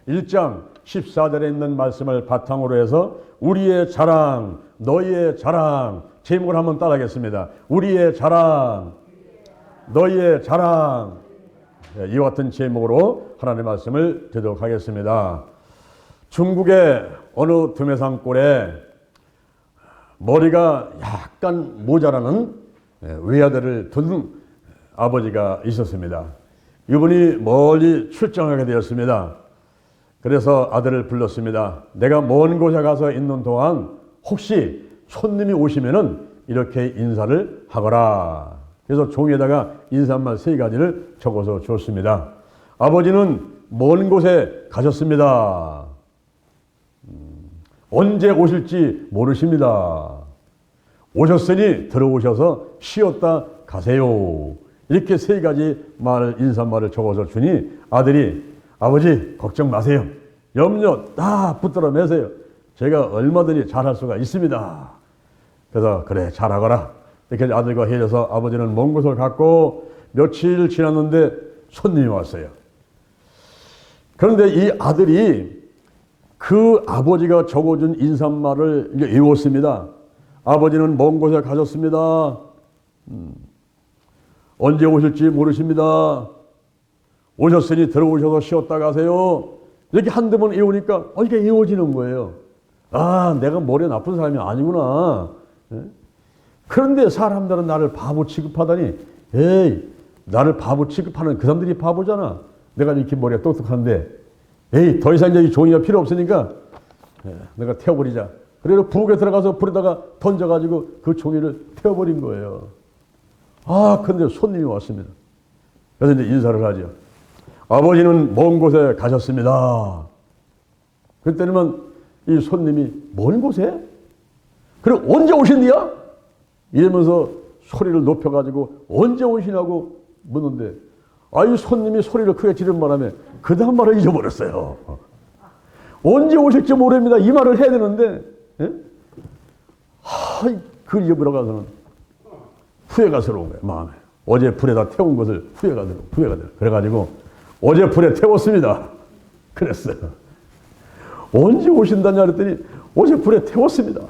1장 14절에 있는 말씀을 바탕으로 해서 우리의 자랑, 너희의 자랑, 제목을 한번 따라하겠습니다. 우리의 자랑, 너희의 자랑. 이와 같은 제목으로 하나님의 말씀을 드리도록 하겠습니다. 중국의 어느 두메산골에 머리가 약간 모자라는 외아들을 둔 아버지가 있었습니다. 이분이 멀리 출장하게 되었습니다. 그래서 아들을 불렀습니다. 내가 먼 곳에 가서 있는 동안 혹시 손님이 오시면은 이렇게 인사를 하거라. 그래서 종이에다가 인사말 3가지를 적어서 줬습니다. 아버지는 먼 곳에 가셨습니다. 언제 오실지 모르십니다. 오셨으니 들어오셔서 쉬었다 가세요. 이렇게 3가지 인사말을 적어서 주니 아들이 아버지 걱정 마세요. 염려 다 붙들어 매세요. 제가 얼마든지 잘할 수가 있습니다. 그래서 그래 잘하거라. 이렇게 아들과 헤어져서 아버지는 먼 곳을 갔고 며칠 지났는데 손님이 왔어요. 그런데 이 아들이 그 아버지가 적어준 인사말을 외웠습니다. 아버지는 먼 곳에 가셨습니다. 언제 오실지 모르십니다. 오셨으니 들어오셔서 쉬었다 가세요. 이렇게 한두 번 외우니까 이게 외워지는 거예요. 아, 내가 머리 나쁜 사람이 아니구나. 그런데 사람들은 나를 바보 취급하다니, 에이, 나를 바보 취급하는 그 사람들이 바보잖아. 내가 이렇게 머리가 똑똑한데, 에이, 더 이상 이 종이가 필요 없으니까 내가 태워버리자. 그래서 부엌에 들어가서 불에다가 던져가지고 그 종이를 태워버린 거예요. 아, 근데 손님이 왔습니다. 그래서 이제 인사를 하죠. 아버지는 먼 곳에 가셨습니다. 그때는 이 손님이 먼 곳에? 그래 언제 오신디야? 이러면서 소리를 높여가지고 언제 오시냐고 묻는데 이 손님이 소리를 크게 지른 바람에 그 다음 말을 잊어버렸어요. 언제 오실지 모릅니다. 이 말을 해야 되는데 그 잊어버려가서는 후회가 스러운 거예요. 마음에. 어제 불에다 태운 것을 후회가 들어. 그래가지고 어제 불에 태웠습니다. 그랬어요. 언제 오신다냐 그랬더니 어제 불에 태웠습니다.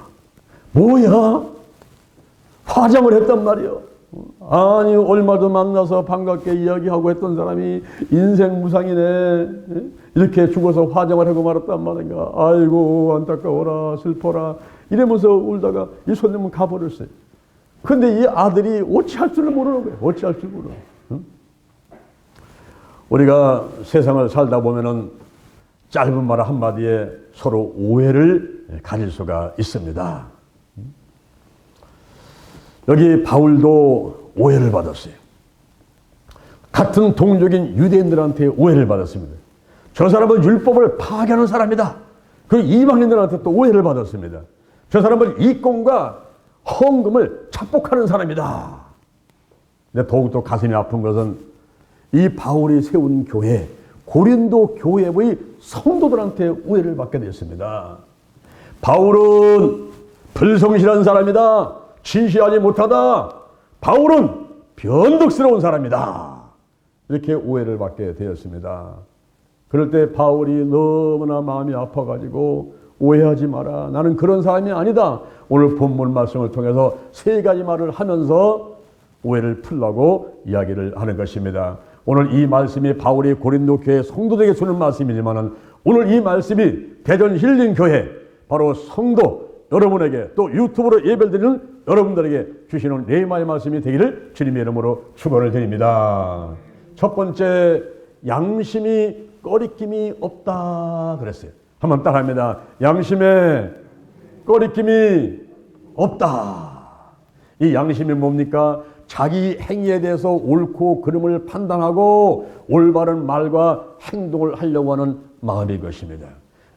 뭐야? 화장을 했단 말이요. 아니 얼마도 만나서 반갑게 이야기하고 했던 사람이 인생 무상이네. 이렇게 죽어서 화장을 하고 말았단 말인가. 아이고 안타까워라 슬퍼라 이러면서 울다가 이 손님은 가버렸어요. 근데 이 아들이 어찌할 줄을 모르는 거예요. 어찌할 줄 모르는 거예요. 우리가 세상을 살다 보면은 짧은 말 한마디에 서로 오해를 가질 수가 있습니다. 여기 바울도 오해를 받았어요. 같은 동족인 유대인들한테 오해를 받았습니다. 저 사람은 율법을 파괴하는 사람이다. 그 이방인들한테 또 오해를 받았습니다. 저 사람은 이권과 헌금을 착복하는 사람이다. 근데 더욱더 가슴이 아픈 것은 이 바울이 세운 교회, 고린도 교회의 성도들한테 오해를 받게 되었습니다. 바울은 불성실한 사람이다. 진실하지 못하다. 바울은 변덕스러운 사람이다. 이렇게 오해를 받게 되었습니다. 그럴 때 바울이 너무나 마음이 아파가지고 오해하지 마라. 나는 그런 사람이 아니다. 오늘 본문 말씀을 통해서 3가지 말을 하면서 오해를 풀라고 이야기를 하는 것입니다. 오늘 이 말씀이 바울이 고린도 교회 성도들에게 주는 말씀이지만 오늘 이 말씀이 대전 힐링 교회 바로 성도 여러분에게 또 유튜브로 예배드리는 여러분들에게 주시는 레마의 말씀이 되기를 주님의 이름으로 축원을 드립니다. 첫 번째, 양심이 꺼리낌이 없다 그랬어요. 한번 따라합니다. 양심에 꺼리낌이 없다. 이 양심이 뭡니까? 자기 행위에 대해서 옳고 그름을 판단하고 올바른 말과 행동을 하려고 하는 마음인 것입니다.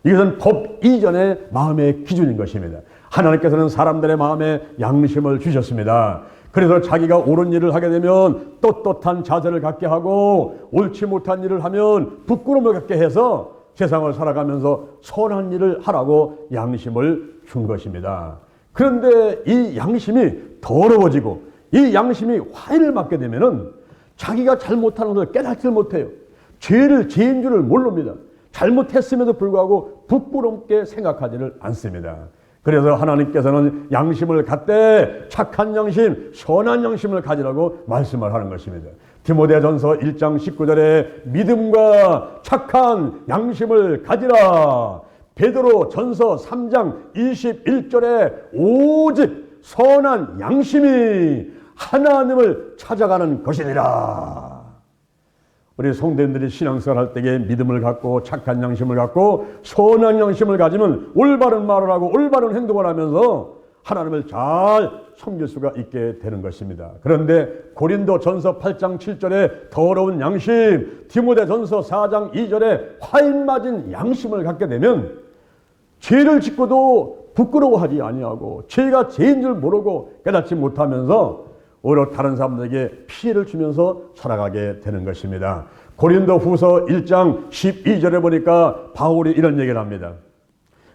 이것은 법 이전의 마음의 기준인 것입니다. 하나님께서는 사람들의 마음에 양심을 주셨습니다. 그래서 자기가 옳은 일을 하게 되면 떳떳한 자세를 갖게 하고 옳지 못한 일을 하면 부끄러움을 갖게 해서 세상을 살아가면서 선한 일을 하라고 양심을 준 것입니다. 그런데 이 양심이 더러워지고 이 양심이 화해를 맞게 되면은 자기가 잘못하는 것을 깨닫지 못해요. 죄인 줄을 모릅니다. 잘못했음에도 불구하고 부끄럽게 생각하지를 않습니다. 그래서 하나님께서는 양심을 갖되 착한 양심, 선한 양심을 가지라고 말씀을 하는 것입니다. 디모데전서 1장 19절에 믿음과 착한 양심을 가지라. 베드로 전서 3장 21절에 오직 선한 양심이 하나님을 찾아가는 것이니라. 우리 성도님들이 신앙생활 할 때에 믿음을 갖고 착한 양심을 갖고 선한 양심을 가지면 올바른 말을 하고 올바른 행동을 하면서 하나님을 잘 섬길 수가 있게 되는 것입니다. 그런데 고린도 전서 8장 7절에 더러운 양심, 디모데 전서 4장 2절에 화인 맞은 양심을 갖게 되면 죄를 짓고도 부끄러워하지 아니하고 죄가 죄인 줄 모르고 깨닫지 못하면서 오히려 다른 사람들에게 피해를 주면서 살아가게 되는 것입니다. 고린도 후서 1장 12절에 보니까 바울이 이런 얘기를 합니다.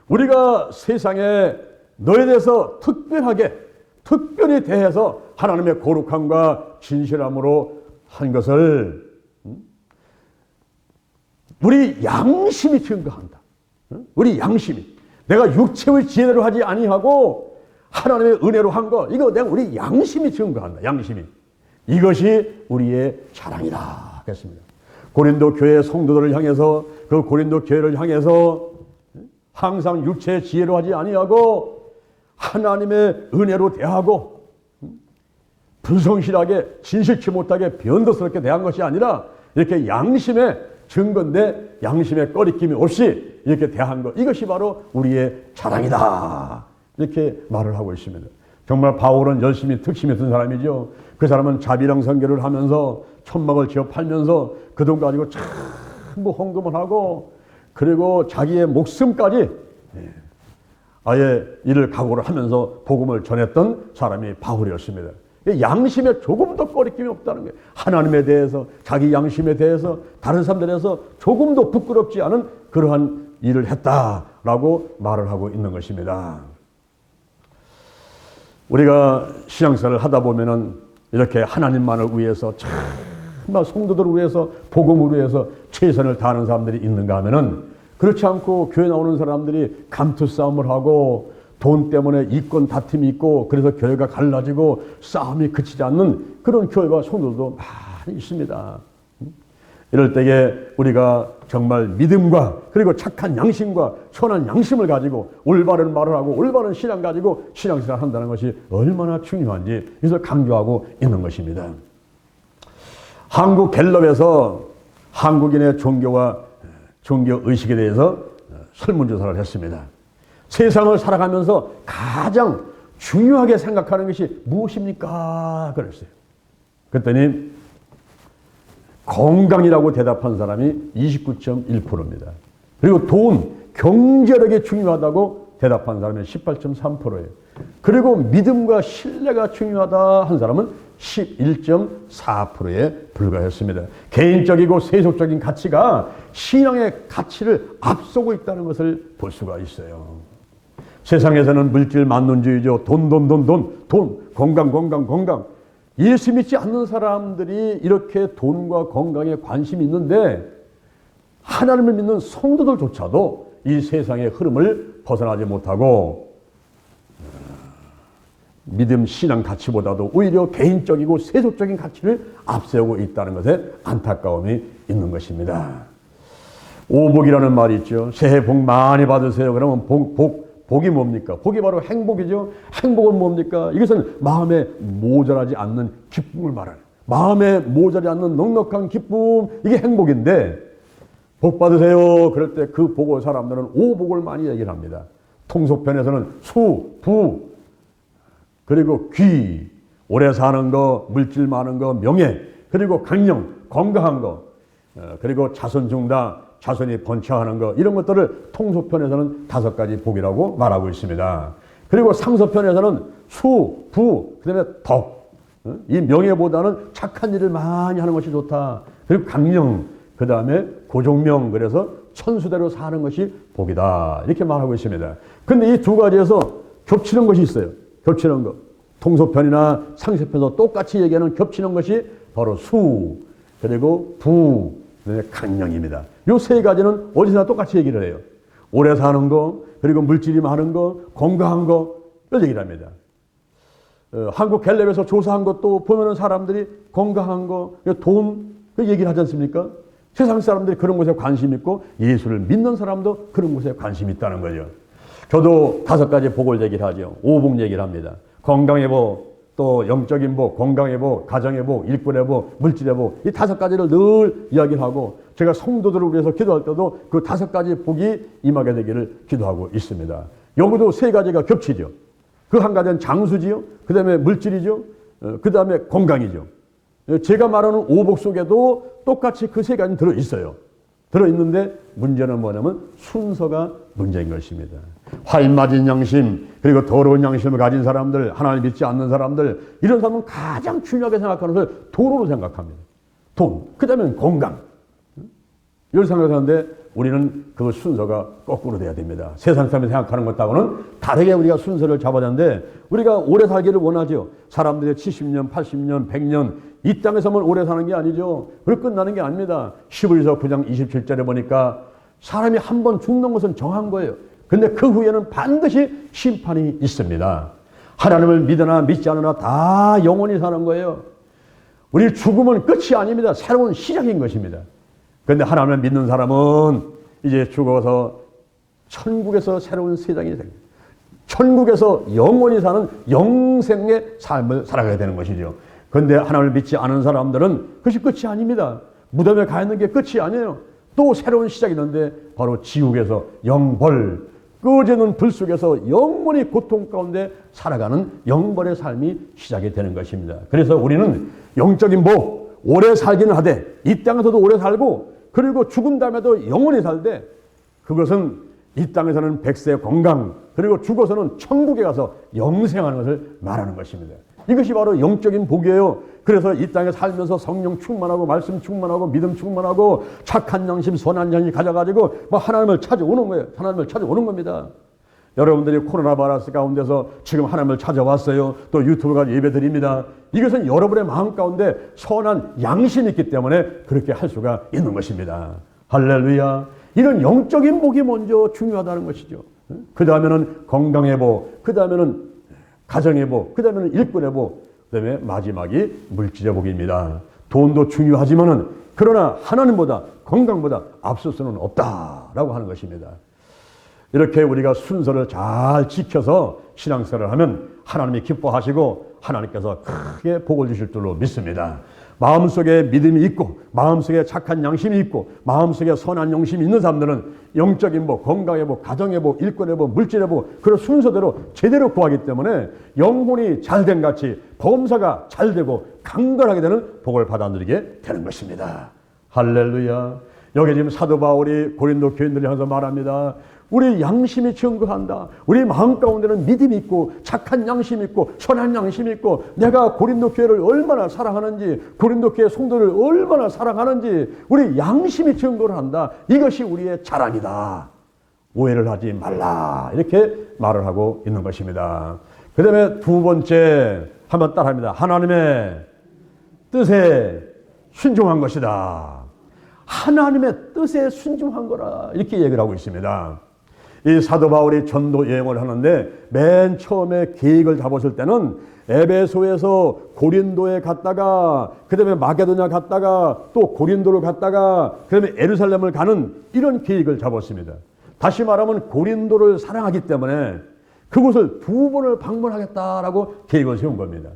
우리가 세상에 너에 대해서 특별히 대해서 하나님의 거룩함과 진실함으로 한 것을 우리 양심이 증거한다. 우리 양심이. 내가 육체의 지혜로 하지 아니하고 하나님의 은혜로 한 거, 이거 내가 우리 양심이 증거한다. 양심이. 이것이 우리의 자랑이다. 했습니다. 고린도 교회 성도들을 향해서, 그 고린도 교회를 향해서 항상 육체의 지혜로 하지 아니하고 하나님의 은혜로 대하고 불성실하게 진실치 못하게 변덕스럽게 대한 것이 아니라 이렇게 양심의 증거인데 양심의 꺼리낌이 없이 이렇게 대한 것, 이것이 바로 우리의 자랑이다. 이렇게 말을 하고 있습니다. 정말 바울은 열심히 특심했던 사람이죠. 그 사람은 자비랑 선교를 하면서 천막을 지어 팔면서 그 돈 가지고 전부 헌금을 하고 그리고 자기의 목숨까지 아예 이를 각오를 하면서 복음을 전했던 사람이 바울이었습니다. 양심에 조금도 꺼리낌이 없다는 거예요. 하나님에 대해서, 자기 양심에 대해서, 다른 사람들에 대해서 조금도 부끄럽지 않은 그러한 일을 했다라고 말을 하고 있는 것입니다. 우리가 신앙생활을 하다 보면은 이렇게 하나님만을 위해서 정말 성도들을 위해서 복음을 위해서 최선을 다하는 사람들이 있는가 하면은 그렇지 않고 교회 나오는 사람들이 감투 싸움을 하고 돈 때문에 이권 다툼이 있고 그래서 교회가 갈라지고 싸움이 그치지 않는 그런 교회와 성도들도 많이 있습니다. 이럴 때에 우리가 정말 믿음과 그리고 착한 양심과 선한 양심을 가지고 올바른 말을 하고 올바른 신앙 가지고 신앙생활을 한다는 것이 얼마나 중요한지 이것을 강조하고 있는 것입니다. 한국갤럽에서 한국인의 종교와 종교의식에 대해서 설문조사를 했습니다. 세상을 살아가면서 가장 중요하게 생각하는 것이 무엇입니까? 그랬어요. 그랬더니 건강이라고 대답한 사람이 29.1%입니다. 그리고 돈, 경제력이 중요하다고 대답한 사람이 18.3%예요. 그리고 믿음과 신뢰가 중요하다 한 사람은 11.4%에 불과했습니다. 개인적이고 세속적인 가치가 신앙의 가치를 앞서고 있다는 것을 볼 수가 있어요. 세상에서는 물질 만능주의죠. 돈, 건강. 예수 믿지 않는 사람들이 이렇게 돈과 건강에 관심이 있는데 하나님을 믿는 성도들조차도 이 세상의 흐름을 벗어나지 못하고 믿음, 신앙 가치보다도 오히려 개인적이고 세속적인 가치를 앞세우고 있다는 것에 안타까움이 있는 것입니다. 오복이라는 말이 있죠. 새해 복 많이 받으세요. 그러면 복이 뭡니까? 복이 바로 행복이죠. 행복은 뭡니까? 이것은 마음에 모자라지 않는 기쁨을 말하는, 마음에 모자라지 않는 넉넉한 기쁨, 이게 행복인데 복 받으세요. 그럴 때 그 복을 사람들은 오복을 많이 얘기를 합니다. 통속편에서는 수, 부, 그리고 귀, 오래 사는 거, 물질 많은 거, 명예, 그리고 강령, 건강한 거, 그리고 자손 중다, 자손이 번창하는 것, 이런 것들을 통속편에서는 5가지 복이라고 말하고 있습니다. 그리고 상서편에서는 수, 부, 그 다음에 덕, 이 명예보다는 착한 일을 많이 하는 것이 좋다. 그리고 강령, 그 다음에 고종명, 그래서 천수대로 사는 것이 복이다. 이렇게 말하고 있습니다. 그런데 이 2가지에서 겹치는 것이 있어요. 겹치는 것. 통속편이나 상서편에서 똑같이 얘기하는 겹치는 것이 바로 수, 그리고 부, 그다음에 강령입니다. 요 세 가지는 어디서나 똑같이 얘기를 해요. 오래 사는 거, 그리고 물질이 많은 거, 건강한 거, 이런 얘기를 합니다. 한국 갤럽에서 조사한 것도 보면은 사람들이 건강한 거, 돈, 그 얘기를 하지 않습니까? 세상 사람들이 그런 것에 관심 있고 예수를 믿는 사람도 그런 것에 관심이 있다는 거죠. 저도 5가지 복을 얘기를 하죠. 5복 얘기를 합니다. 건강의 복, 또 영적인 복, 건강의 복, 가정의 복, 일꾼의 복, 물질의 복, 이 5가지를 늘 이야기를 하고 제가 성도들을 위해서 기도할 때도 그 5가지 복이 임하게 되기를 기도하고 있습니다. 여기도 3가지가 겹치죠. 그 한 가지는 장수지요. 그 다음에 물질이죠. 그 다음에 건강이죠. 제가 말하는 5복 속에도 똑같이 그 3가지는 들어있어요. 들어있는데 문제는 뭐냐면 순서가 문제인 것입니다. 활맞은 양심, 그리고 더러운 양심을 가진 사람들, 하나님을 믿지 않는 사람들, 이런 사람은 가장 중요하게 생각하는 것을 돈으로 생각합니다. 돈, 그 다음에 건강. 이걸 생각하는데 우리는 그 순서가 거꾸로 돼야 됩니다. 세상 사람이 생각하는 것하고는 다르게 우리가 순서를 잡아야 하는데 우리가 오래 살기를 원하죠. 사람들이 70년, 80년, 100년 이 땅에서만 오래 사는 게 아니죠. 그렇게 끝나는 게 아닙니다. 히브리서 9장 27절에 보니까 사람이 한 번 죽는 것은 정한 거예요. 근데 그 후에는 반드시 심판이 있습니다. 하나님을 믿으나 믿지 않으나 다 영원히 사는 거예요. 우리 죽음은 끝이 아닙니다. 새로운 시작인 것입니다. 그런데 하나님을 믿는 사람은 이제 죽어서 천국에서 새로운 세상이 생깁니다. 천국에서 영원히 사는 영생의 삶을 살아가야 되는 것이죠. 그런데 하나님을 믿지 않은 사람들은 그것이 끝이 아닙니다. 무덤에 가 있는 게 끝이 아니에요. 또 새로운 시작이 있는데 바로 지옥에서 영벌, 꺼지는 불 속에서 영원히 고통 가운데 살아가는 영벌의 삶이 시작이 되는 것입니다. 그래서 우리는 영적인 복, 오래 살기는 하되 이 땅에서도 오래 살고 그리고 죽은 다음에도 영원히 살되 그것은 이 땅에서는 백세 건강 그리고 죽어서는 천국에 가서 영생하는 것을 말하는 것입니다. 이것이 바로 영적인 복이에요. 그래서 이 땅에 살면서 성령 충만하고 말씀 충만하고 믿음 충만하고 착한 양심 선한 양심 가져가지고 뭐 하나님을 찾아오는 거예요. 하나님을 찾아오는 겁니다. 여러분들이 코로나 바이러스 가운데서 지금 하나님을 찾아왔어요. 또 유튜브가 예배 드립니다. 이것은 여러분의 마음 가운데 선한 양심이 있기 때문에 그렇게 할 수가 있는 것입니다. 할렐루야. 이런 영적인 복이 먼저 중요하다는 것이죠. 그 다음에는 건강의 복, 그 다음에는 가정의 복, 그 다음에는 일꾼의 복, 그 다음에 마지막이 물질의 복입니다. 돈도 중요하지만은 그러나 하나님보다 건강보다 앞설 수는 없다라고 하는 것입니다. 이렇게 우리가 순서를 잘 지켜서 신앙생활을 하면 하나님이 기뻐하시고 하나님께서 크게 복을 주실 줄로 믿습니다. 마음속에 믿음이 있고 마음속에 착한 양심이 있고 마음속에 선한 영심이 있는 사람들은 영적인 복, 건강의 복, 가정의 복, 일꾼의 복, 물질의 복 그런 순서대로 제대로 구하기 때문에 영혼이 잘된 같이 범사가 잘되고 강건하게 되는 복을 받아 누리게 되는 것입니다. 할렐루야. 여기 지금 사도 바울이 고린도 교인들을 향해서 말합니다. 우리 양심이 증거한다. 우리 마음 가운데는 믿음이 있고 착한 양심이 있고 선한 양심이 있고 내가 고린도 교회를 얼마나 사랑하는지 고린도 교회 성도를 얼마나 사랑하는지 우리 양심이 증거를 한다. 이것이 우리의 자랑이다. 오해를 하지 말라. 이렇게 말을 하고 있는 것입니다. 그 다음에 두 번째 한번 따라합니다. 하나님의 뜻에 순종한 것이다. 하나님의 뜻에 순종한 거라. 이렇게 얘기를 하고 있습니다. 이 사도 바울이 전도 여행을 하는데 맨 처음에 계획을 잡았을 때는 에베소에서 고린도에 갔다가 그 다음에 마게도냐 갔다가 또 고린도를 갔다가 그 다음에 예루살렘을 가는 이런 계획을 잡았습니다. 다시 말하면 고린도를 사랑하기 때문에 그곳을 2번을 방문하겠다라고 계획을 세운 겁니다.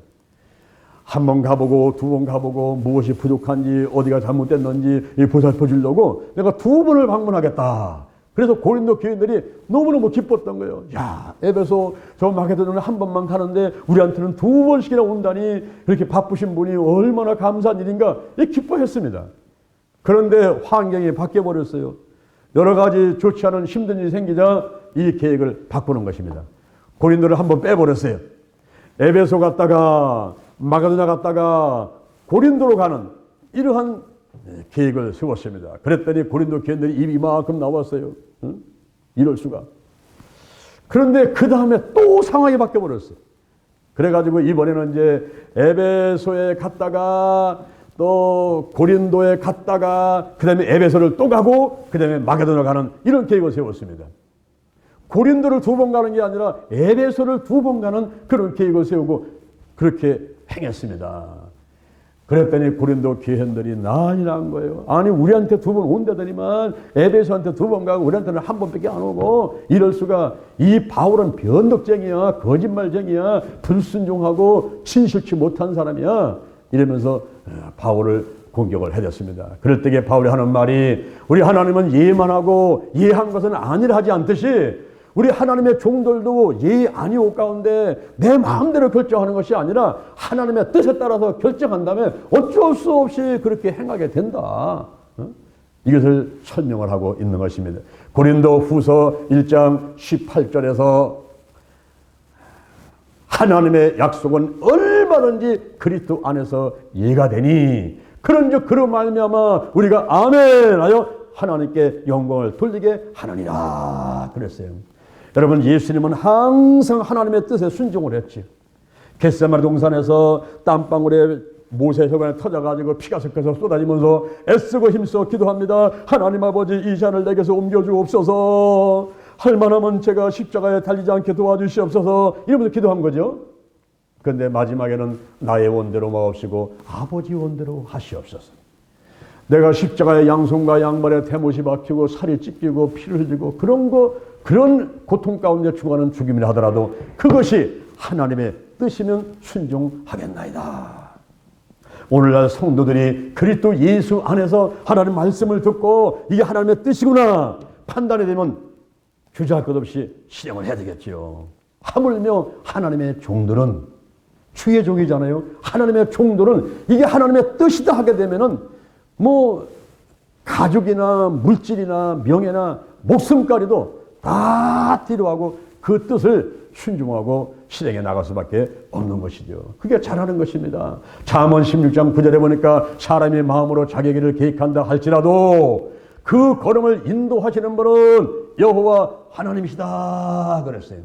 한 번 가보고 2번 가보고 무엇이 부족한지 어디가 잘못됐는지 보살펴 주려고 내가 2번을 방문하겠다. 그래서 고린도 교인들이 너무너무 기뻤던 거예요. 야, 에베소 저 마게도냐는 한 번만 가는데 우리한테는 2번씩이나 온다니 이렇게 바쁘신 분이 얼마나 감사한 일인가 기뻐했습니다. 그런데 환경이 바뀌어버렸어요. 여러 가지 좋지 않은 힘든 일이 생기자 이 계획을 바꾸는 것입니다. 고린도를 한번 빼버렸어요. 에베소 갔다가 마게도냐 갔다가 고린도로 가는 이러한 계획을 세웠습니다. 그랬더니 고린도 교인들이 입이 이만큼 나왔어요. 응? 이럴 수가. 그런데 그 다음에 또 상황이 바뀌어버렸어요. 그래가지고 이번에는 이제 에베소에 갔다가 또 고린도에 갔다가 그 다음에 에베소를 또 가고 그 다음에 마게도나 가는 이런 계획을 세웠습니다. 고린도를 2번 가는 게 아니라 에베소를 2번 가는 그런 계획을 세우고 그렇게 행했습니다. 그랬더니 고린도 교회원들이 난리 난 거예요. 아니 우리한테 2번 온다더니만 에베소한테 2번 가고 우리한테는 1번밖에 안 오고 이럴 수가. 이 바울은 변덕쟁이야, 거짓말쟁이야, 불순종하고 진실치 못한 사람이야 이러면서 바울을 공격을 해댔습니다. 그럴 때에 바울이 하는 말이 우리 하나님은 예만 하고 예한 것은 아니라 하지 않듯이 우리 하나님의 종들도 예 아니오 가운데 내 마음대로 결정하는 것이 아니라 하나님의 뜻에 따라서 결정한다면 어쩔 수 없이 그렇게 행하게 된다. 이것을 설명을 하고 있는 것입니다. 고린도 후서 1장 18절에서 하나님의 약속은 얼마든지 그리스도 안에서 예가 되니 그런즉 그로 말미암아 우리가 아멘 하여 하나님께 영광을 돌리게 하느니라 그랬어요. 여러분 예수님은 항상 하나님의 뜻에 순종을 했지. 겟세마네 동산에서 땀방울에 모세 혈관에 터져가지고 피가 섞여서 쏟아지면서 애쓰고 힘써 기도합니다. 하나님 아버지 이 잔을 내게서 옮겨주옵소서. 할만하면 제가 십자가에 달리지 않게 도와주시옵소서. 이러면서 기도한 거죠. 그런데 마지막에는 나의 원대로 마옵시고 아버지 원대로 하시옵소서. 내가 십자가의 양손과 양발에 대못이 박히고 살이 찢기고 피를 흘리고 그런 고통 가운데 죽어가는 죽임이라 하더라도 그것이 하나님의 뜻이면 순종하겠나이다. 오늘날 성도들이 그리스도 예수 안에서 하나님 말씀을 듣고 이게 하나님의 뜻이구나 판단이 되면 주저할 것 없이 실행을 해야 되겠지요. 하물며 하나님의 종들은 주의 종이잖아요. 하나님의 종들은 이게 하나님의 뜻이다 하게 되면은 뭐 가족이나 물질이나 명예나 목숨까지도 다 뒤로하고 그 뜻을 순종하고 실행해 나갈 수밖에 없는 것이죠. 그게 잘하는 것입니다. 잠언 16장 9절에 보니까 사람의 마음으로 자기 길을 계획한다 할지라도 그 걸음을 인도하시는 분은 여호와 하나님이시다 그랬어요.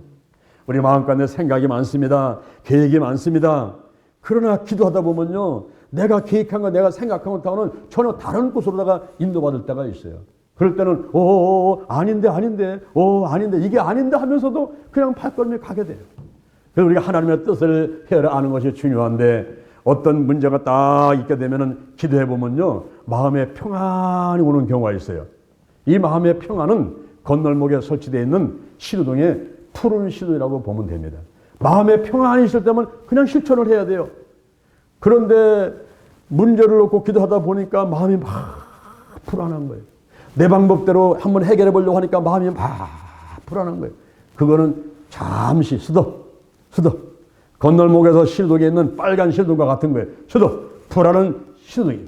우리 마음 가운데 생각이 많습니다. 계획이 많습니다. 그러나 기도하다 보면요, 내가 계획한 거 내가 생각한 것하고는 전혀 다른 곳으로다가 인도받을 때가 있어요. 그럴 때는 아닌데 이게 아닌데 하면서도 그냥 발걸음이 가게 돼요. 그래서 우리가 하나님의 뜻을 헤아려 아는 것이 중요한데 어떤 문제가 딱 있게 되면은 기도해 보면요, 마음에 평안이 오는 경우가 있어요. 이 마음의 평안은 건널목에 설치되어 있는 시루동의 푸른 시루이라고 보면 됩니다. 마음에 평안이 있을 때면 그냥 실천을 해야 돼요. 그런데 문제를 놓고 기도하다 보니까 마음이 막 불안한 거예요. 내 방법대로 한번 해결해 보려고 하니까 마음이 막 불안한 거예요. 그거는 잠시 스톱. 건널목에서 실동에 있는 빨간 실동과 같은 거예요. 스톱. 불안은 실동이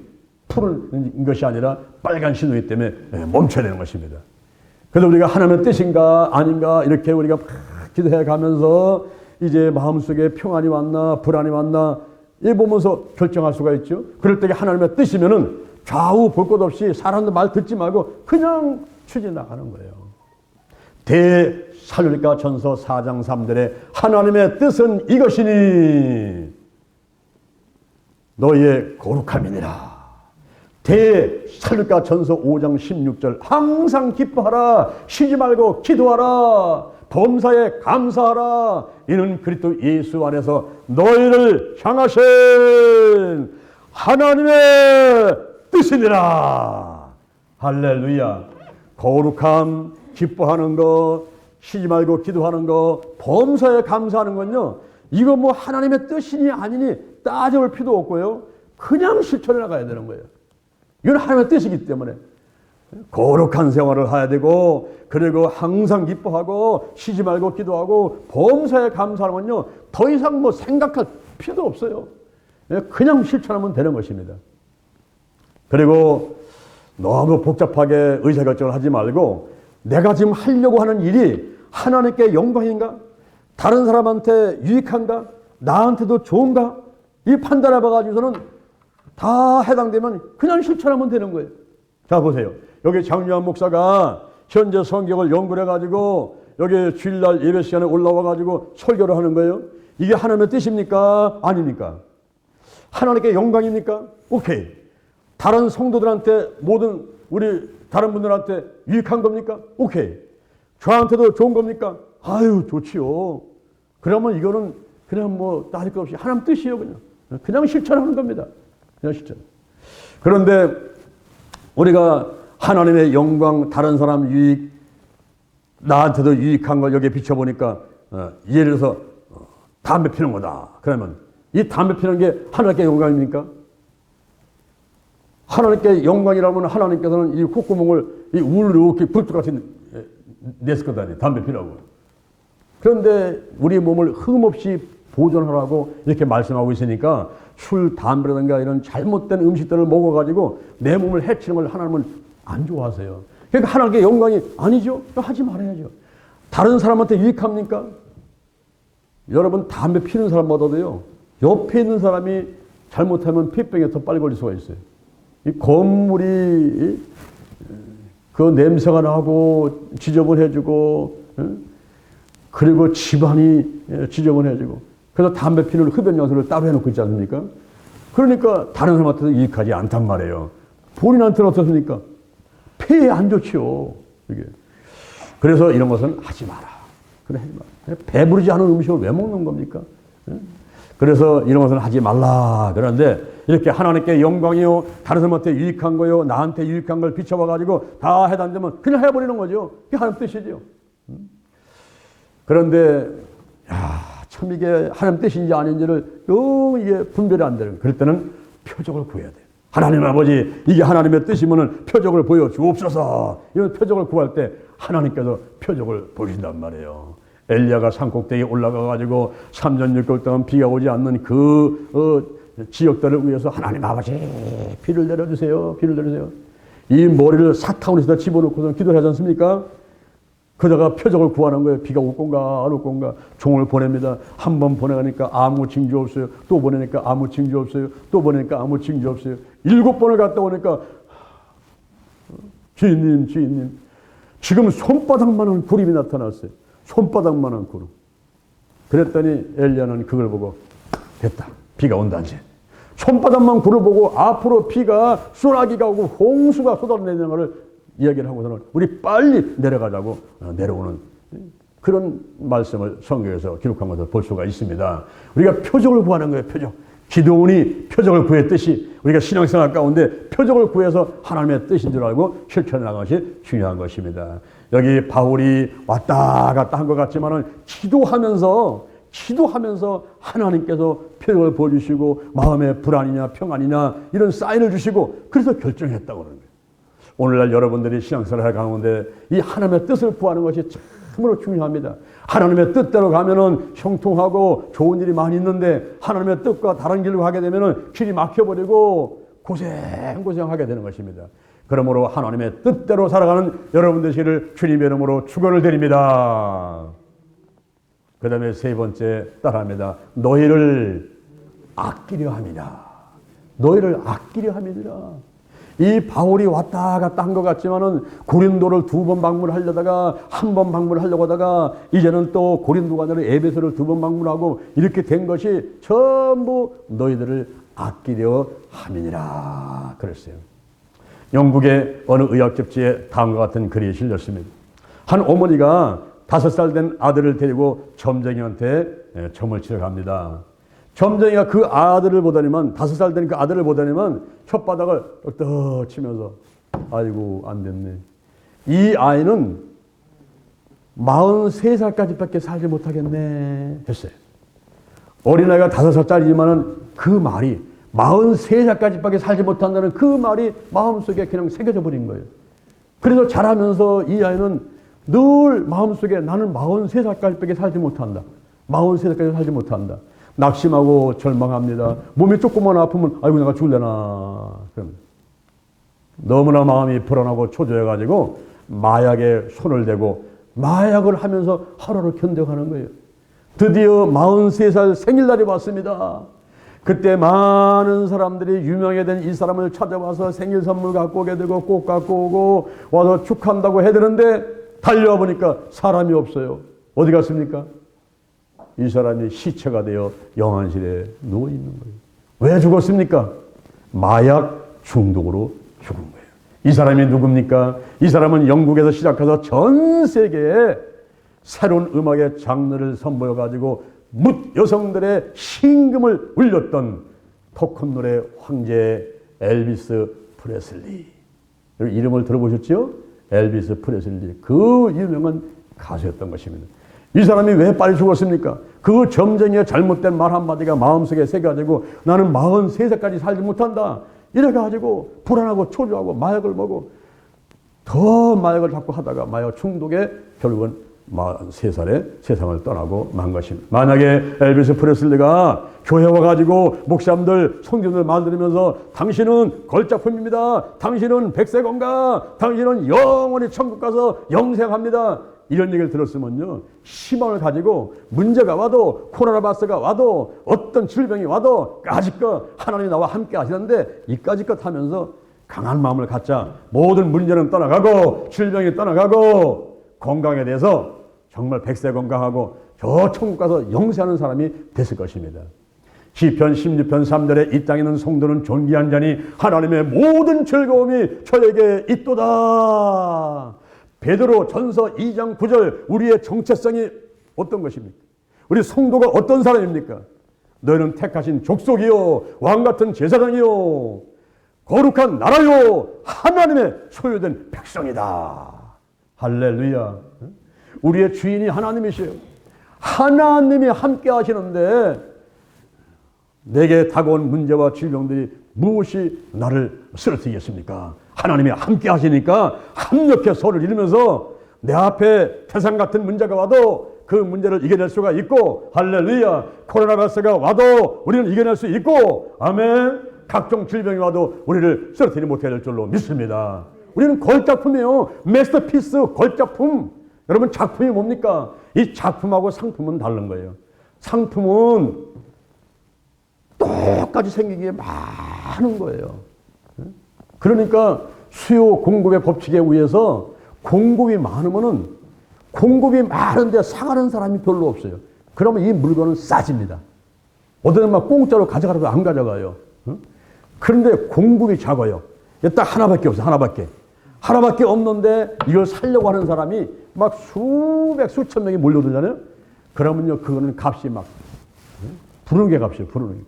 푸른 것이 아니라 빨간 실동이기 때문에 멈춰야 되는 것입니다. 그래서 우리가 하나님의 뜻인가 아닌가 이렇게 우리가 막 기도해 가면서 이제 마음속에 평안이 왔나 불안이 왔나 이 보면서 결정할 수가 있죠. 그럴 때 하나님의 뜻이면은 좌우 볼 것 없이 사람들 말 듣지 말고 그냥 추진 나가는 거예요. 데살로니가 전서 4장 3절에 하나님의 뜻은 이것이니 너희의 거룩함이니라. 데살로니가 전서 5장 16절 항상 기뻐하라. 쉬지 말고 기도하라. 범사에 감사하라. 이는 그리스도 예수 안에서 너희를 향하신 하나님의 뜻이니라. 할렐루야. 거룩함, 기뻐하는 거, 쉬지 말고 기도하는 거, 범사에 감사하는 건요, 이거 뭐 하나님의 뜻이니 아니니 따져볼 필요도 없고요, 그냥 실천해 나가야 되는 거예요. 이건 하나님의 뜻이기 때문에 거룩한 생활을 해야 되고, 그리고 항상 기뻐하고 쉬지 말고 기도하고 범사에 감사하는 건요, 더 이상 뭐 생각할 필요도 없어요. 그냥 실천하면 되는 것입니다. 그리고 너무 복잡하게 의사결정을 하지 말고 내가 지금 하려고 하는 일이 하나님께 영광인가? 다른 사람한테 유익한가? 나한테도 좋은가? 이 판단해 봐가지고서는 다 해당되면 그냥 실천하면 되는 거예요. 자 보세요. 여기 장유한 목사가 현재 성경을 연구를 해가지고 여기 주일날 예배 시간에 올라와가지고 설교를 하는 거예요. 이게 하나님의 뜻입니까? 아닙니까? 하나님께 영광입니까? 오케이. 다른 성도들한테 모든 우리 다른 분들한테 유익한 겁니까? 오케이. 저한테도 좋은 겁니까? 아유, 좋지요. 그러면 이거는 그냥 뭐 따질 것 없이 하나님 뜻이에요. 그냥 실천하는 겁니다. 그냥 실천. 그런데 우리가 하나님의 영광, 다른 사람 유익, 나한테도 유익한 걸 여기에 비춰보니까 예를 들어서 담배 피는 거다. 그러면 이 담배 피는 게 하나님께 영광입니까? 하나님께 영광이라면 하나님께서는 이 콧구멍을 이 울로 이렇게 불뚝같이 냈을 거다. 담배 피라고. 그런데 우리 몸을 흠없이 보존하라고 이렇게 말씀하고 있으니까 술, 담배라든가 이런 잘못된 음식들을 먹어가지고 내 몸을 해치는 걸 하나님은 안 좋아하세요. 그러니까 하나님께 영광이 아니죠? 하지 말아야죠. 다른 사람한테 유익합니까? 여러분, 담배 피는 사람보다도요, 옆에 있는 사람이 잘못하면 폐병에 더 빨리 걸릴 수가 있어요. 이 건물이 그 냄새가 나고 지저분해지고, 그리고 집안이 지저분해지고, 그래서 담배 피는 흡연 장소를 따로 해놓고 있지 않습니까? 그러니까 다른 사람한테도 유익하지 않단 말이에요. 본인한테는 어떻습니까? 폐에 안 좋지요. 이게. 그래서 이런 것은 하지 마라. 그래, 하지 마라. 배부르지 않은 음식을 왜 먹는 겁니까? 그래서 이런 것은 하지 말라. 그런데 이렇게 하나님께 영광이요, 다른 사람한테 유익한 거요, 나한테 유익한 걸 비춰봐가지고 다 해당되면 그냥 해버리는 거죠. 그게 하나님 뜻이죠. 그런데, 참 이게 하나님 뜻인지 아닌지를 영 이게 분별이 안 되는. 그럴 때는 표적을 구해야 돼요. 하나님 아버지, 이게 하나님의 뜻이면은 표적을 보여주옵소서. 이런 표적을 구할 때 하나님께서 표적을 보여준단 말이에요. 엘리야가 산꼭대기에 올라가가지고 3년 6개월 동안 비가 오지 않는 그 지역들을 위해서 하나님 아버지, 비를 내려주세요. 비를 내려주세요. 이 머리를 사타구니에다 집어넣고서 기도를 하지 않습니까? 그러다가 표적을 구하는 거예요. 비가 올 건가 안 올 건가. 종을 보냅니다. 한 번 보내니까 아무 징조 없어요. 또 보내니까 아무 징조 없어요. 또 보내니까 아무 징조 없어요. 7번을 갔다 오니까 주인님 지금 손바닥만한 구름이 나타났어요. 손바닥만한 구름. 그랬더니 엘리야는 그걸 보고 됐다. 비가 온다지. 손바닥만 구름을 보고 앞으로 비가 쏘나기가 오고 홍수가 쏟아내는 것을 이야기를 하고서는 우리 빨리 내려가자고 내려오는 그런 말씀을 성경에서 기록한 것을 볼 수가 있습니다. 우리가 표적을 구하는 거예요. 표적. 기도원이 표적을 구했듯이 우리가 신앙생활 가운데 표적을 구해서 하나님의 뜻인 줄 알고 실천해 나가는 것이 중요한 것입니다. 여기 바울이 왔다 갔다 한 것 같지만은 기도하면서 하나님께서 표적을 보여주시고 마음의 불안이냐 평안이냐 이런 사인을 주시고 그래서 결정했다고 그러는 거예요. 오늘날 여러분들이 신앙생활 가운데 이 하나님의 뜻을 구하는 것이 참으로 중요합니다. 하나님의 뜻대로 가면은 형통하고 좋은 일이 많이 있는데 하나님의 뜻과 다른 길로 가게 되면은 길이 막혀버리고 고생하게 되는 것입니다. 그러므로 하나님의 뜻대로 살아가는 여러분 되시기를 주님의 이름으로 축원을 드립니다. 그 다음에 세 번째 따라합니다. 너희를 아끼려 합니다. 너희를 아끼려 합니다. 이 바울이 왔다 갔다 한 것 같지만은 고린도를 2번 방문하려다가 1번 방문하려고 하다가 이제는 또 고린도가 아니라 에베소를 2번 방문하고 이렇게 된 것이 전부 너희들을 아끼려 함이니라 그랬어요. 영국의 어느 의학 잡지에 다음과 같은 글이 실렸습니다. 한 어머니가 5살 된 아들을 데리고 점쟁이한테 점을 치러 갑니다. 점쟁이가 그 아들을 보더니만 5살 된 그 아들을 보더니만 혓바닥을 떡 치면서 아이고 안 됐네. 이 아이는 43살까지밖에 살지 못하겠네 했어요. 어린아이가 5살짜리지만은 그 말이 43살까지밖에 살지 못한다는 그 말이 마음속에 그냥 새겨져 버린 거예요. 그래서 자라면서 이 아이는 늘 마음속에 나는 43살까지밖에 살지 못한다. 43살까지 살지 못한다. 낙심하고 절망합니다. 몸이 조금만 아프면 아이고 내가 죽을래나. 그럼 너무나 마음이 불안하고 초조해가지고 마약에 손을 대고 마약을 하면서 하루를 견뎌가는 거예요. 드디어 43살 생일날이 왔습니다. 그때 많은 사람들이 유명해진 이 사람을 찾아와서 생일 선물 갖고 오게 되고 꽃 갖고 오고 와서 축하한다고 해드는데 달려와 보니까 사람이 없어요. 어디 갔습니까? 이 사람이 시체가 되어 영안실에 누워있는 거예요. 왜 죽었습니까? 마약 중독으로 죽은 거예요. 이 사람이 누굽니까? 이 사람은 영국에서 시작해서 전 세계에 새로운 음악의 장르를 선보여가지고 묻 여성들의 심금을 울렸던 토큰노래 황제 엘비스 프레슬리. 이름을 들어보셨죠? 엘비스 프레슬리. 그 유명한 가수였던 것입니다. 이 사람이 왜 빨리 죽었습니까? 그 점쟁이의 잘못된 말 한마디가 마음속에 새겨가지고 나는 43살까지 살지 못한다. 이래가지고 불안하고 초조하고 마약을 먹고 더 마약을 자꾸 하다가 마약 중독에 결국은 43살에 세상을 떠나고 만 것입니다. 만약에 엘비스 프레슬리가 교회 와가지고 목사님들, 성도들 만들면서 당신은 걸작품입니다. 당신은 백세 건강, 당신은 영원히 천국 가서 영생합니다. 이런 얘기를 들었으면요, 희망을 가지고 문제가 와도 코로나 바이러스가 와도 어떤 질병이 와도 까짓것 하나님이 나와 함께 하시는데 이까짓것 하면서 강한 마음을 갖자 모든 문제는 떠나가고 질병이 떠나가고 건강에 대해서 정말 백세 건강하고 저 천국 가서 영세하는 사람이 됐을 것입니다. 시편 16편 3절에 이 땅에 있는 성도는 존귀한 자니 하나님의 모든 즐거움이 저에게 있도다. 베드로 전서 2장 9절 우리의 정체성이 어떤 것입니까? 우리 성도가 어떤 사람입니까? 너희는 택하신 족속이요 왕같은 제사장이요 거룩한 나라요 하나님의 소유된 백성이다. 할렐루야. 우리의 주인이 하나님이시요. 하나님이 함께 하시는데 내게 다가온 문제와 질병들이 무엇이 나를 쓰러뜨리겠습니까? 하나님이 함께 하시니까 합력해 손을 이루면서 내 앞에 태산 같은 문제가 와도 그 문제를 이겨낼 수가 있고, 할렐루야, 코로나 바이러스가 와도 우리는 이겨낼 수 있고, 아멘. 각종 질병이 와도 우리를 쓰러뜨리지 못해 될 줄로 믿습니다. 우리는 걸작품이에요. 마스터피스 걸작품. 여러분 작품이 뭡니까? 이 작품하고 상품은 다른 거예요. 상품은 똑같이 생기기에 많은 거예요. 그러니까 수요 공급의 법칙에 의해서 공급이 많으면은 공급이 많은데 사가는 사람이 별로 없어요. 그러면 이 물건은 싸집니다. 어떤 막 공짜로 가져가라도 안 가져가요. 그런데 공급이 작아요. 딱 하나밖에 없어요. 하나밖에 없는데 이걸 살려고 하는 사람이 막 수백 수천 명이 몰려들잖아요. 그러면요 그거는 값이 막 부르는 게 값이에요. 부르는 게.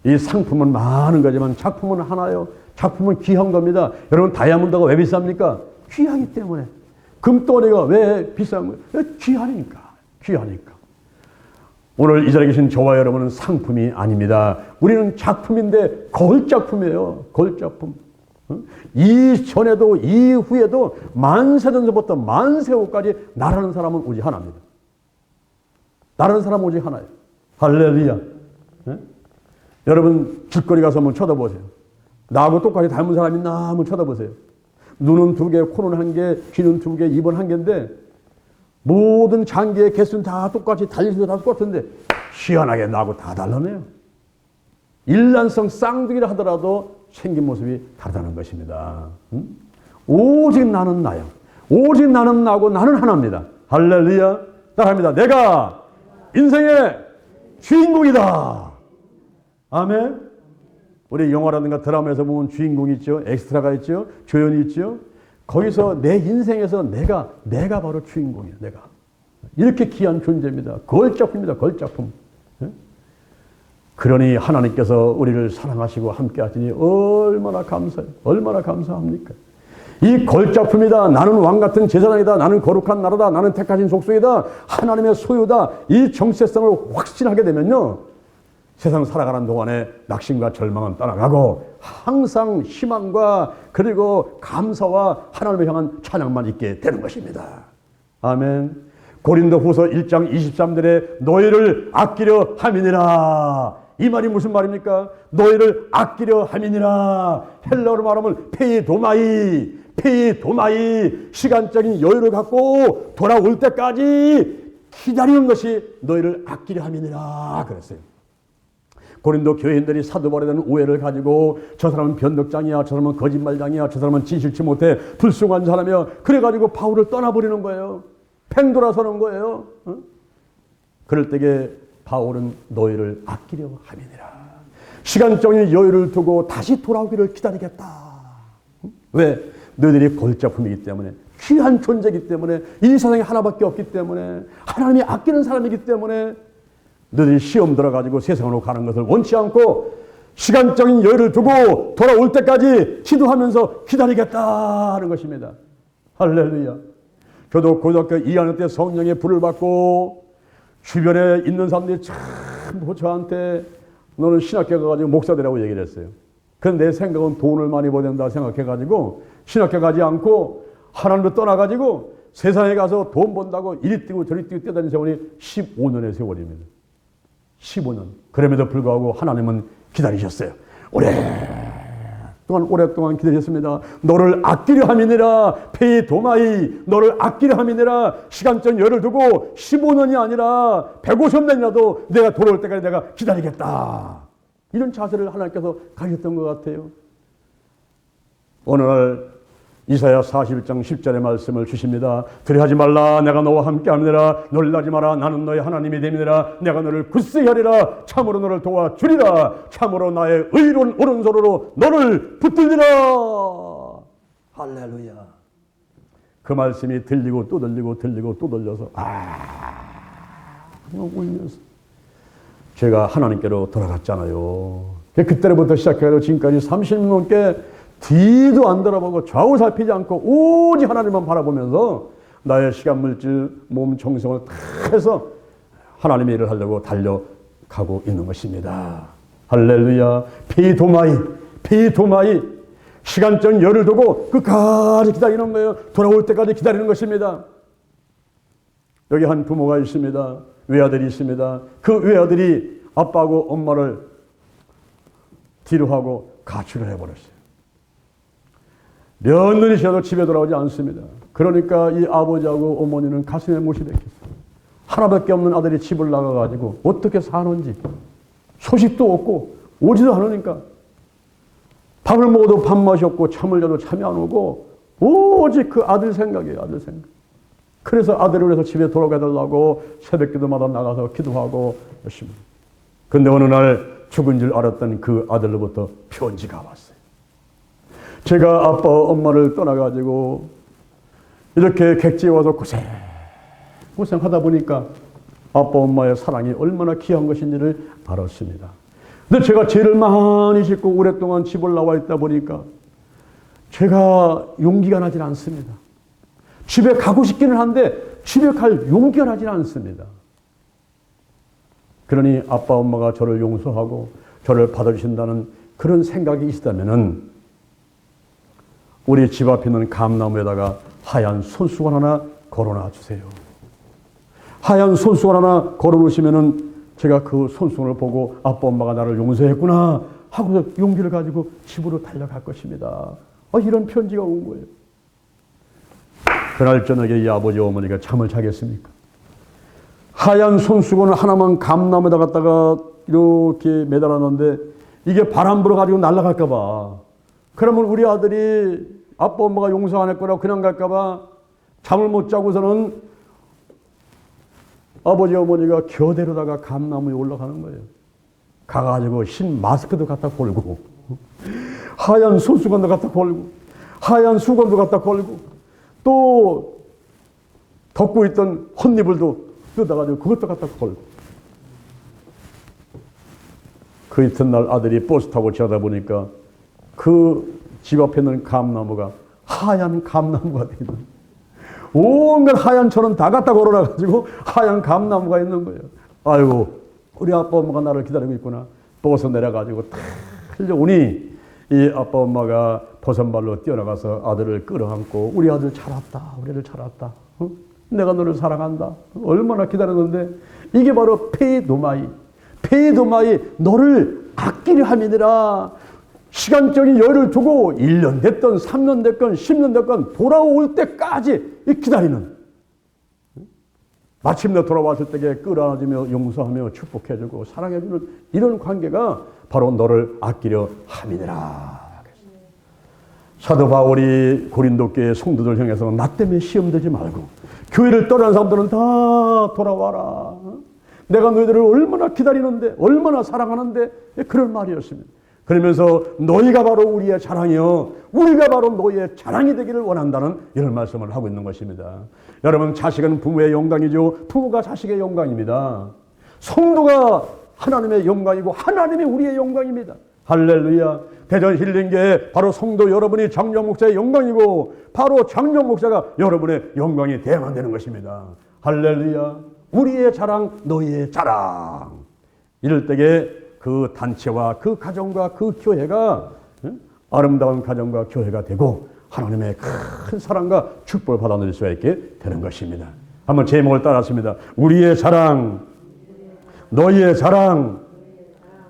이 상품은 많은 거지만 작품은 하나요. 작품은 귀한 겁니다. 여러분 다이아몬드가 왜 비쌉니까? 귀하기 때문에. 금덩어리가 왜 비싼 거예요? 귀하니까. 오늘 이 자리에 계신 저와 여러분은 상품이 아닙니다. 우리는 작품인데 걸작품이에요. 걸작품. 이전에도 이후에도 만세전서부터 만세후까지 나라는 사람은 오직 하나입니다. 나라는 사람은 오직 하나예요. 할렐루야. 네? 여러분 길거리 가서 한번 쳐다보세요. 나하고 똑같이 닮은 사람 있나 한번 쳐다보세요. 눈은 2개, 코는 1개, 귀는 2개, 입은 1개인데 모든 장기의 개수는 다 똑같이 달리지도 다 똑같은데 희한하게 나하고 다 달라네요. 일란성 쌍둥이라 하더라도 생긴 모습이 다르다는 것입니다. 오직 나는 나요. 오직 나는 나고 나는 하나입니다. 할렐루야. 따라합니다. 내가 인생의 주인공이다. 아멘. 우리 영화라든가 드라마에서 보면 주인공이 있죠. 엑스트라가 있죠. 조연이 있죠. 거기서 내 인생에서 내가 바로 주인공이에요. 내가. 이렇게 귀한 존재입니다. 걸작품입니다. 걸작품. 그러니 하나님께서 우리를 사랑하시고 함께 하시니 얼마나 감사해요. 얼마나 감사합니까? 이 걸작품이다. 나는 왕같은 제사장이다. 나는 거룩한 나라다. 나는 택하신 족속이다. 하나님의 소유다. 이 정체성을 확신하게 되면요. 세상 살아가는 동안에 낙심과 절망은 떠나가고 항상 희망과 그리고 감사와 하나님을 향한 찬양만 있게 되는 것입니다. 아멘. 고린도후서 1장 23절에 너희를 아끼려 함이니라. 이 말이 무슨 말입니까? 너희를 아끼려 함이니라. 헬라어로 말하면 페이도마이. 시간적인 여유를 갖고 돌아올 때까지 기다리는 것이 너희를 아끼려 함이니라 그랬어요. 고린도 교인들이 사도 바울에 대한 오해를 가지고 저 사람은 변덕장이야, 저 사람은 거짓말장이야, 저 사람은 진실치 못해 불순한 사람이야. 그래가지고 바울을 떠나버리는 거예요. 팽돌아서는 거예요. 그럴 때에 바울은 너희를 아끼려 함이니라. 시간적인 여유를 두고 다시 돌아오기를 기다리겠다. 왜? 너희들이 골자품이기 때문에, 귀한 존재이기 때문에, 이 세상에 하나밖에 없기 때문에, 하나님이 아끼는 사람이기 때문에 너희들이 시험 들어가지고 세상으로 가는 것을 원치 않고 시간적인 여유를 두고 돌아올 때까지 기도하면서 기다리겠다 하는 것입니다. 할렐루야. 저도 고등학교 2학년 때 성령의 불을 받고 주변에 있는 사람들이 참 저한테 너는 신학교 가가지고 목사 되라고 얘기를 했어요. 그런데 내 생각은 돈을 많이 벌어야 된다 생각해가지고 신학교 가지 않고 하나님을 떠나가지고 세상에 가서 돈 번다고 이리 뛰고 저리 뛰고 뛰어다니는 세월이 15년의 세월입니다. 15년. 그럼에도 불구하고 하나님은 기다리셨어요. 오랫동안 기다리셨습니다. 너를 아끼려 함이니라. 페이 도마이. 너를 아끼려 함이니라. 시간적 여유를 두고 15년이 아니라 150년이라도 내가 돌아올 때까지 내가 기다리겠다. 이런 자세를 하나님께서 가졌던 것 같아요. 어느 날 이사야 41장 10절의 말씀을 주십니다. 두려워하지 말라. 내가 너와 함께하느니라. 놀라지 마라. 나는 너의 하나님이 됨이니라. 내가 너를 굳세게 하리라. 참으로 너를 도와주리라. 참으로 나의 의로운 오른손으로 너를 붙들리라. 할렐루야. 그 말씀이 들리고 또 들리고 들리고 또 들려서 울면서 제가 하나님께로 돌아갔잖아요. 그때부터 시작해서 지금까지 30년 넘게 뒤도 안 돌아보고 좌우 살피지 않고 오직 하나님만 바라보면서 나의 시간, 물질, 몸, 정성을 다 해서 하나님의 일을 하려고 달려가고 있는 것입니다. 할렐루야. 페이도마이 시간적 여유를 두고 끝까지 기다리는 거예요. 돌아올 때까지 기다리는 것입니다. 여기 한 부모가 있습니다. 외아들이 있습니다. 그 외아들이 아빠하고 엄마를 뒤로 하고 가출을 해버렸어요. 몇 년이 지나도 집에 돌아오지 않습니다. 그러니까 이 아버지하고 어머니는 가슴에 못이 됐겠어요. 하나밖에 없는 아들이 집을 나가가지고 어떻게 사는지 소식도 없고 오지도 않으니까 밥을 먹어도 밥맛이 없고 잠을 자도 잠이 안 오고 오직 그 아들 생각이에요. 아들 생각. 그래서 아들을 위해서 집에 돌아가달라고 새벽기도마다 나가서 기도하고 열심히. 그런데 어느 날 죽은 줄 알았던 그 아들로부터 편지가 왔어요. 제가 아빠 엄마를 떠나가지고 이렇게 객지에 와서 고생하다 보니까 아빠 엄마의 사랑이 얼마나 귀한 것인지를 알았습니다. 근데 제가 죄를 많이 짓고 오랫동안 집을 나와 있다 보니까 제가 용기가 나질 않습니다. 집에 가고 싶기는 한데 집에 갈 용기가 나질 않습니다. 그러니 아빠 엄마가 저를 용서하고 저를 받아주신다는 그런 생각이 있다면은 우리 집 앞에 있는 감나무에다가 하얀 손수건 하나 걸어놔 주세요. 하얀 손수건 하나 걸어놓으시면은 제가 그 손수건을 보고 아빠 엄마가 나를 용서했구나 하고 용기를 가지고 집으로 달려갈 것입니다. 이런 편지가 온 거예요. 그날 저녁에 이 아버지 어머니가 잠을 자겠습니까? 하얀 손수건을 하나만 감나무에다 갖다가 이렇게 매달았는데 이게 바람 불어가지고 날아갈까 봐. 그러면 우리 아들이 아빠 엄마가 용서 안 했거나 그냥 갈까 봐 잠을 못 자고서는 아버지 어머니가 겨대로다가 감나무에 올라가는 거예요. 가가지고 흰 마스크도 갖다 걸고 하얀 손수건도 갖다 걸고 하얀 수건도 갖다 걸고 또 덮고 있던 헛이불도 뜯어가지고 그것도 갖다 걸고 그 이튿날 아들이 버스 타고 지나다 보니까 그 집 앞에 있는 감나무가 하얀 감나무가 되는 거예요. 온갖 하얀 천은 다 갖다 걸어놔가지고 하얀 감나무가 있는 거예요. 아이고 우리 아빠 엄마가 나를 기다리고 있구나. 버스 내려가지고 탁 흘려오니 이 아빠 엄마가 버선발로 뛰어나가서 아들을 끌어안고 우리 아들 잘 왔다. 우리 아들 잘 왔다. 내가 너를 사랑한다. 얼마나 기다렸는데 이게 바로 페이도마이 너를 아끼려 함이니라. 시간적인 여유를 두고 1년 됐든 3년 됐건 10년 됐건 돌아올 때까지 기다리는 마침내 돌아왔을 때에 끌어안아주며 용서하며 축복해주고 사랑해주는 이런 관계가 바로 너를 아끼려 함이니라. 사도 바울이 고린도 교회 성도들 향해서 나 때문에 시험 들지 말고 교회를 떠난 사람들은 다 돌아와라. 내가 너희들을 얼마나 기다리는데, 얼마나 사랑하는데, 그런 말이었습니다. 그러면서 너희가 바로 우리의 자랑이요, 우리가 바로 너희의 자랑이 되기를 원한다는 이런 말씀을 하고 있는 것입니다. 여러분, 자식은 부모의 영광이죠. 부모가 자식의 영광입니다. 성도가 하나님의 영광이고 하나님이 우리의 영광입니다. 할렐루야. 대전 힐링교회 바로 성도 여러분이 장정 목사의 영광이고 바로 장정 목사가 여러분의 영광이 되어야만 되는 것입니다. 할렐루야. 우리의 자랑, 너희의 자랑. 이럴 때에 그 단체와 그 가정과 그 교회가 아름다운 가정과 교회가 되고 하나님의 큰 사랑과 축복을 받아 누릴 수가 있게 되는 것입니다. 한번 제목을 따랐습니다. 우리의 자랑, 너희의 자랑.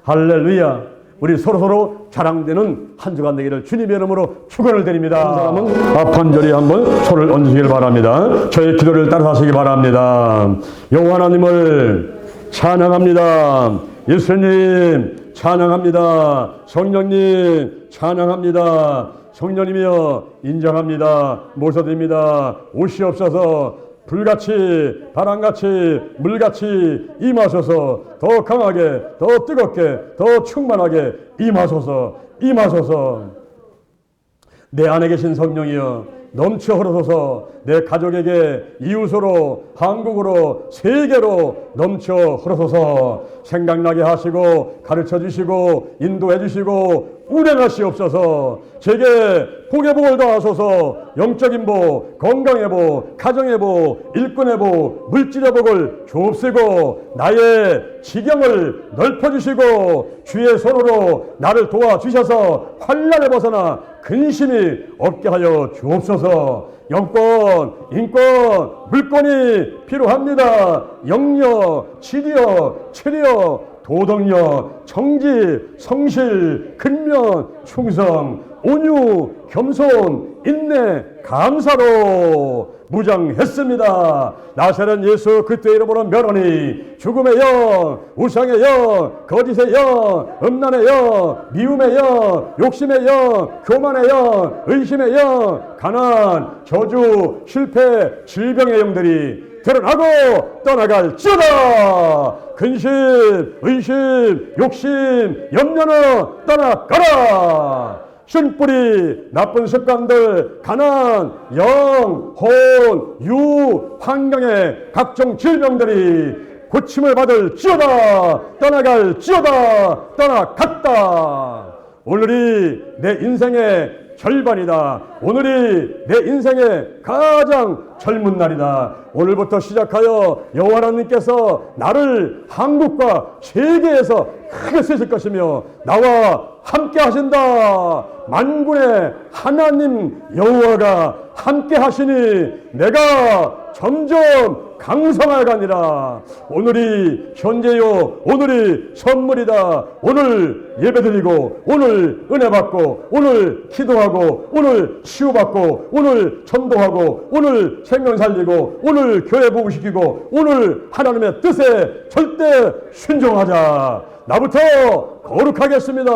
할렐루야. 우리 서로서로 자랑되는 한 주간 되기를 주님의 이름으로 축원을 드립니다. 사람은 앞한절에 한번 손을 얹으시길 바랍니다. 저의 기도를 따라 하시기 바랍니다. 여호와 하나님을 찬양합니다. 예수님 찬양합니다. 성령님 찬양합니다. 성령님이여 인정합니다. 모셔드립니다. 오시옵소서. 불같이 바람같이 물같이 임하소서. 더 강하게 더 뜨겁게 더 충만하게 임하소서. 임하소서. 내 안에 계신 성령이여 넘쳐 흐르소서. 내 가족에게 이웃으로 한국으로 세계로 넘쳐 흐르소서. 생각나게 하시고 가르쳐 주시고 인도해 주시고 운행하시옵소서. 제게 복의 복을 더하소서. 영적인 복, 건강의 복, 가정의 복, 일꾼의 복, 물질의 복을 주옵시고 나의 지경을 넓혀주시고 주의 손으로 나를 도와주셔서 환난에 벗어나 근심이 없게 하여 주옵소서. 영권, 인권, 물권이 필요합니다. 영력, 지력, 체력, 도덕력, 정직, 성실, 근면, 충성, 온유, 겸손, 인내, 감사로 무장했습니다. 나사렛 예수 그리스도의 이름으로 멸하니 죽음의 영, 우상의 영, 거짓의 영, 음란의 영, 미움의 영, 욕심의 영, 교만의 영, 의심의 영, 가난, 저주, 실패, 질병의 영들이 드러나고 떠나갈지어다. 근심, 의심, 욕심, 염려는 떠나가라. 쓴뿌리, 나쁜 습관들, 가난, 영, 혼, 유, 환경의 각종 질병들이 고침을 받을지어다. 떠나갈지어다. 떠나갔다. 오늘이 내 인생의 절반이다. 오늘이 내 인생의 가장 젊은 날이다. 오늘부터 시작하여 여호와 하나님께서 나를 한국과 세계에서 크게 쓰실 것이며 나와 함께 하신다. 만군의 하나님 여호와가 함께 하시니 내가 점점 강성하가니라. 오늘이 현재요, 오늘이 선물이다. 오늘 예배드리고 오늘 은혜 받고 오늘 기도하고 오늘 치유받고 오늘 전도하고 오늘 생명 살리고 오늘 교회 보고시키고 오늘 하나님의 뜻에 절대 순종하자. 나부터 거룩하겠습니다.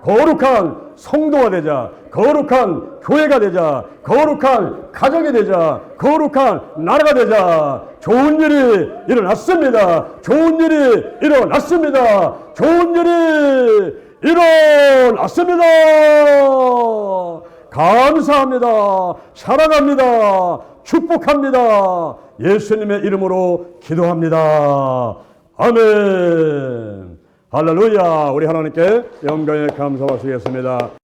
거룩한 성도가 되자. 거룩한 교회가 되자. 거룩한 가정이 되자. 거룩한 나라가 되자. 좋은 일이 일어났습니다. 좋은 일이 일어났습니다. 좋은 일이 일어났습니다. 감사합니다. 사랑합니다. 축복합니다. 예수님의 이름으로 기도합니다. 아멘. 할렐루야. 우리 하나님께 영광에 감사하시겠습니다.